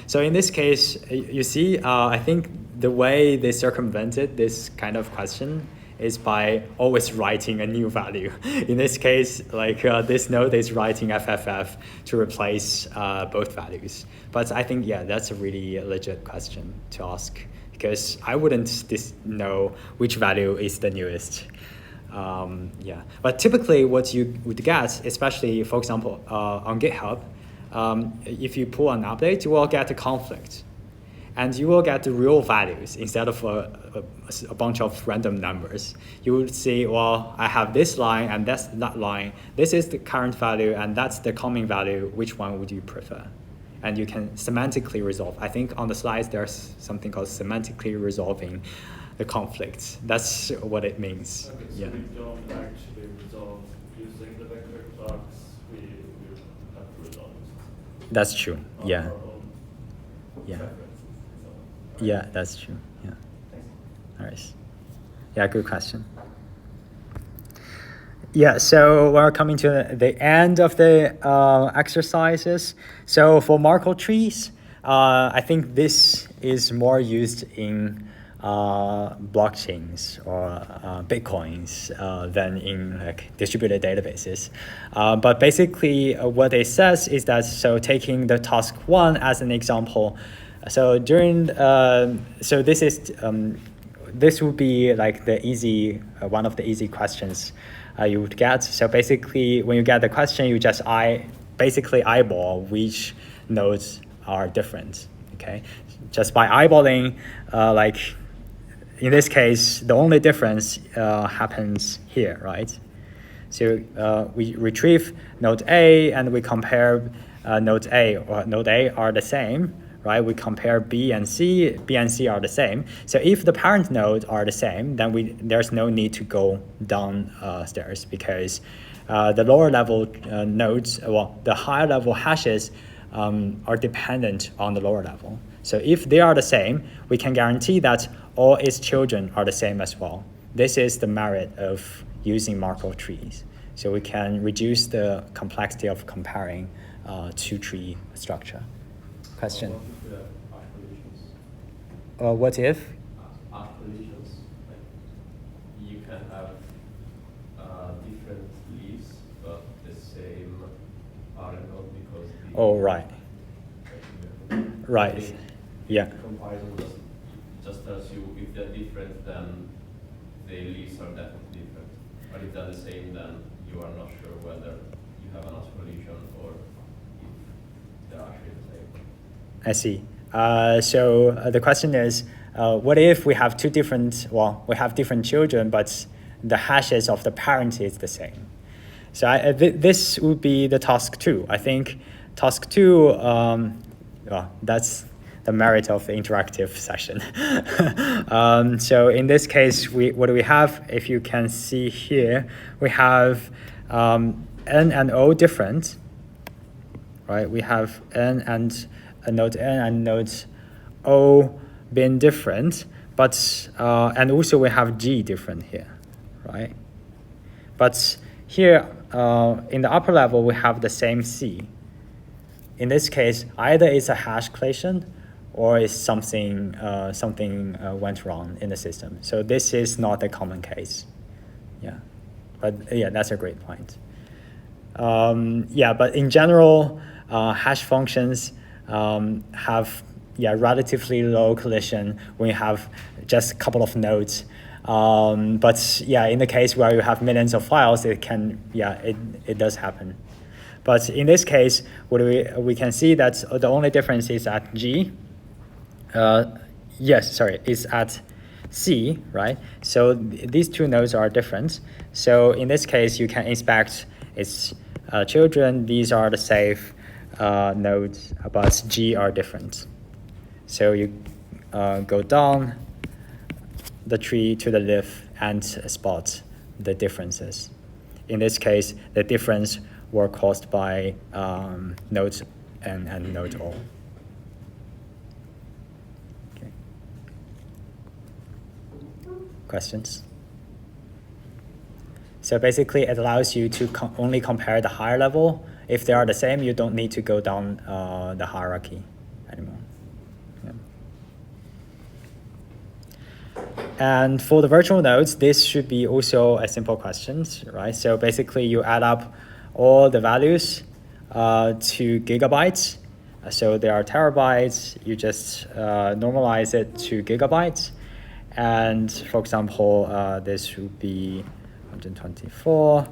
So in this case, you see, I think the way they circumvented this kind of question is by always writing a new value. In this case, like this node is writing FFF to replace both values. But I think, yeah, that's a really legit question to ask, because I wouldn't know which value is the newest. Yeah, but typically what you would get, especially for example on GitHub, if you pull an update, you will get a conflict, and you will get the real values instead of a bunch of random numbers. You would see, well, I have this line and that's that line. This is the current value and that's the coming value. Which one would you prefer? And you can semantically resolve. I think on the slides there's something called semantically resolving the conflicts. That's what it means. Okay, so yeah. we don't actually resolve using the vector clocks, we have to resolve That's true. on Yeah. our own Yeah. preferences. So, Yeah, that's true. Yeah. thanks. Nice. Yeah, good question. Yeah, so we're coming to the end of the exercises. So for Markle trees, I think this is more used in blockchains or bitcoins than in like distributed databases. But basically what it says is that, so taking the task 1 as an example, so during so this would be like the easy one of the easy questions you would get. So basically when you get the question, you just basically eyeball which nodes are different. Okay, just by eyeballing, like in this case, the only difference happens here, right? So we retrieve node A and we compare node A, or node A are the same, right? We compare B and C are the same. So if the parent node are the same, then there's no need to go downstairs, because the lower level nodes, well, the higher level hashes are dependent on the lower level. So if they are the same, we can guarantee that all its children are the same as well. This is the merit of using Markle trees. So we can reduce the complexity of comparing two-tree structure. Question? What if? Arc collisions, like you can have different leaves, but the same parent node because the Oh, right. Right. Yeah. Comparison just tells you if they're different, then the leaves are definitely different. But if they're the same, then you are not sure whether you have an collision or if they're actually the same. I see. So the question is, what if we have we have different children, but the hashes of the parent is the same? So this would be the task 2. I think task 2, that's the merit of the interactive session. So in this case, what do we have? If you can see here, we have N and O different, right? We have N and node N and node O being different, but and also we have G different here, right? But here in the upper level, we have the same C. In this case, either it's a hash collision or is something went wrong in the system. So this is not a common case. Yeah, but yeah, that's a great point. Yeah, but in general, hash functions have relatively low collision when you have just a couple of nodes. But yeah, in the case where you have millions of files, it does happen. But in this case, what we can see that the only difference is at G. Is at C, right? So these two nodes are different. So in this case, you can inspect its children. These are the safe nodes, but G are different. So you go down the tree to the left and spot the differences. In this case, the difference were caused by node N and node O. Okay. Questions? So basically, it allows you to only compare the higher level. If they are the same, you don't need to go down the hierarchy anymore. Yeah. And for the virtual nodes, this should be also a simple question, right? So basically, you add up all the values to gigabytes. So there are terabytes. You just normalize it to gigabytes. And for example, this would be 124.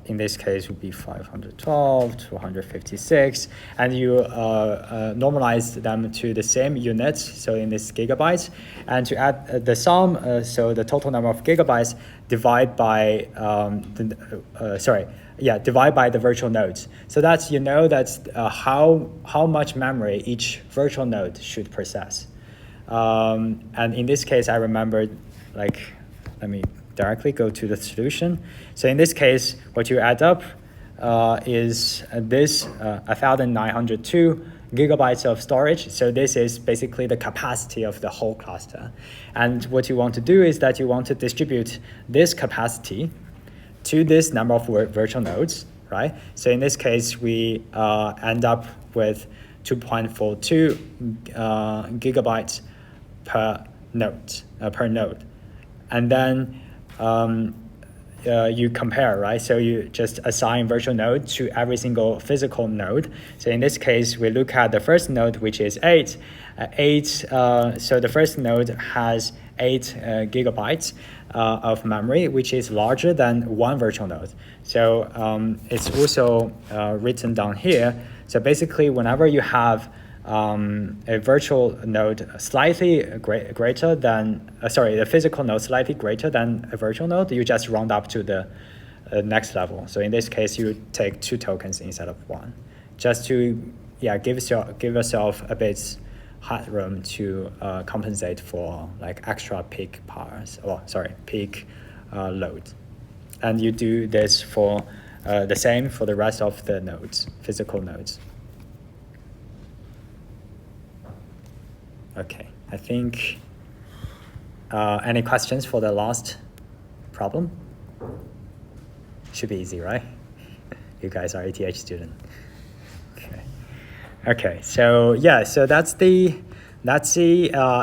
In this case would be 512, 256, and you normalize them to the same units, so in this gigabytes, and to add the sum, so the total number of gigabytes divide by divide by the virtual nodes. So that's, you know, that's how much memory each virtual node should process. And in this case, I remembered, like, let me directly go to the solution. So in this case, what you add up is this 1,902 gigabytes of storage. So this is basically the capacity of the whole cluster. And what you want to do is that you want to distribute this capacity to this number of virtual nodes, right? So in this case, we end up with 2.42 gigabytes per node. And then you compare, right? So you just assign virtual node to every single physical node. So in this case, we look at the first node, which is 8. So the first node has 8 gigabytes of memory, which is larger than one virtual node. So it's also written down here. So basically, whenever you have a virtual node slightly greater than, the physical node slightly greater than a virtual node, you just round up to the next level. So in this case, you take 2 tokens instead of 1, just to give yourself a bit headroom to compensate for like extra peak powers, peak load. And you do this for the same for the rest of the nodes, physical nodes. Okay, I think, any questions for the last problem? Should be easy, right? You guys are ETH student. Okay, so yeah, so that's the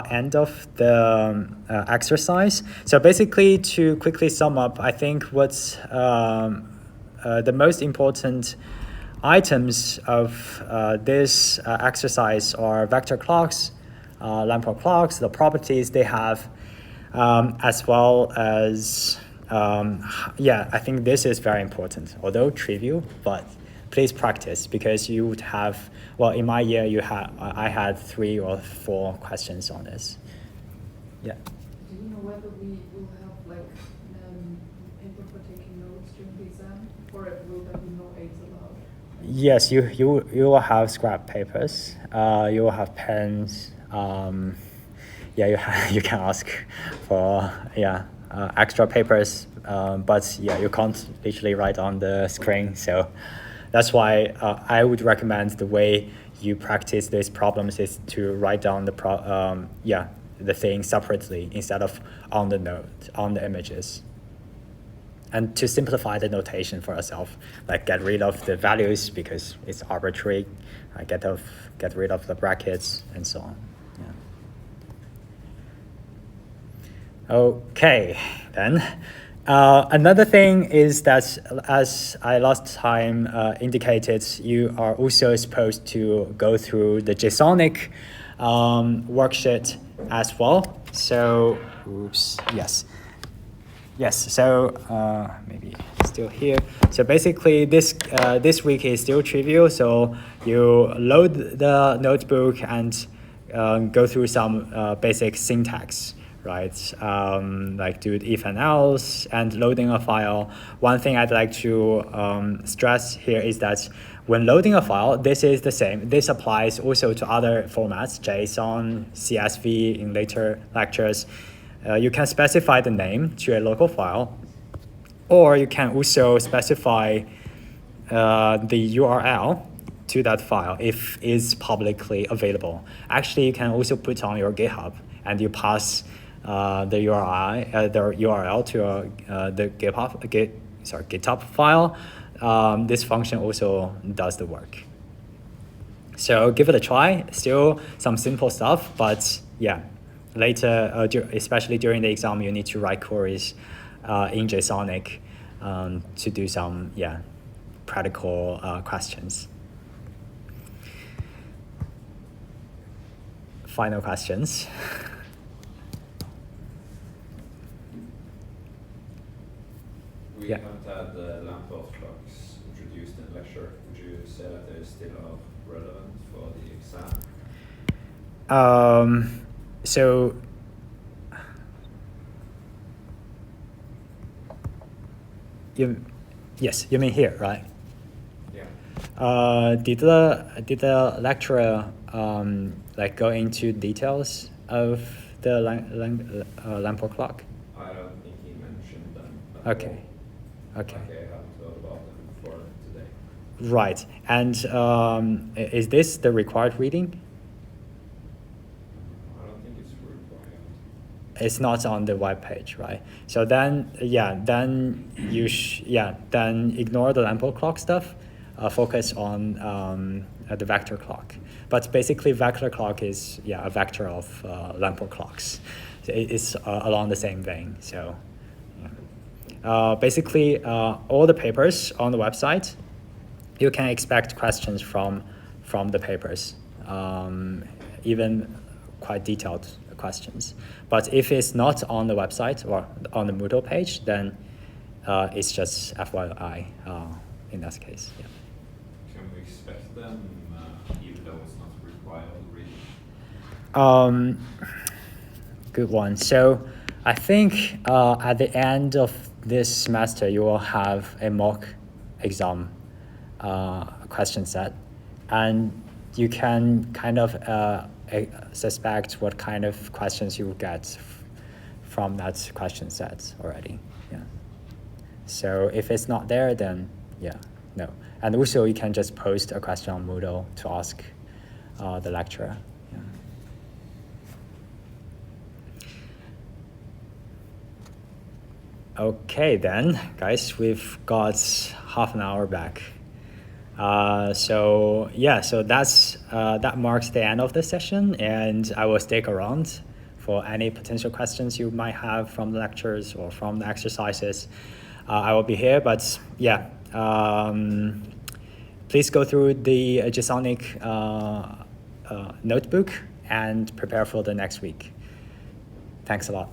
end of the exercise. So basically, to quickly sum up, I think what's the most important items of this exercise are vector clocks, Lamport clocks, the properties they have, as well as, I think this is very important, although trivial, but please practice, because you would have, well, in my year, I had 3 or 4 questions on this. Yeah. Do you know whether we will have like input for taking notes during the exam, or will there be no aids allowed? Yes, you will have scrap papers. You will have pens. You can ask for extra papers, but you can't literally write on the screen. So that's why I would recommend the way you practice these problems is to write down the thing separately instead of on the note, on the images. And to simplify the notation for yourself, like get rid of the values because it's arbitrary, get rid of the brackets and so on. Yeah. Okay, then. Another thing is that, as I last time indicated, you are also supposed to go through the JSONic worksheet as well. So, Yes, so maybe still here. So basically this week is still trivial. So you load the notebook and go through some basic syntax, right? Like do if and else and loading a file. One thing I'd like to stress here is that when loading a file, this is the same. This applies also to other formats, JSON, CSV in later lectures. You can specify the name to a local file, Or you can also specify the URL to that file if it's publicly available. Actually, you can also put on your GitHub and you pass the URL to the GitHub file. This function also does the work. So give it a try. Still some simple stuff, but yeah, later, especially during the exam, you need to write queries in JSONic to do some practical questions. Final questions. We Yeah. haven't had Lamport clocks introduced in lecture. Would you say that they still are relevant for the exam? So yes, you mean here, right? Yeah. Did the lecturer like go into details of the Lamport clock? I don't think he mentioned them at Okay. all. Okay. Like I haven't heard about them before today. Right. And is this the required reading? I don't think it's required. It's not on the web page, right? So then, then you then ignore the Lamport clock stuff. Focus on the vector clock. But basically, vector clock is a vector of Lamport clocks. It's along the same vein. So basically, all the papers on the website, you can expect questions from the papers, even quite detailed questions. But if it's not on the website or on the Moodle page, then it's just FYI in that case. Yeah. Can we expect them, even though it's not required reading? Good one. So I think at the end of this semester, you will have a mock exam question set, and you can kind of suspect what kind of questions you will get from that question set already. Yeah. So if it's not there, then no. And also you can just post a question on Moodle to ask the lecturer. Yeah. Okay then, guys, we've got half an hour back. So that's that marks the end of the session, and I will stick around for any potential questions you might have from the lectures or from the exercises. I will be here, but please go through the JSONic notebook and prepare for the next week. Thanks a lot.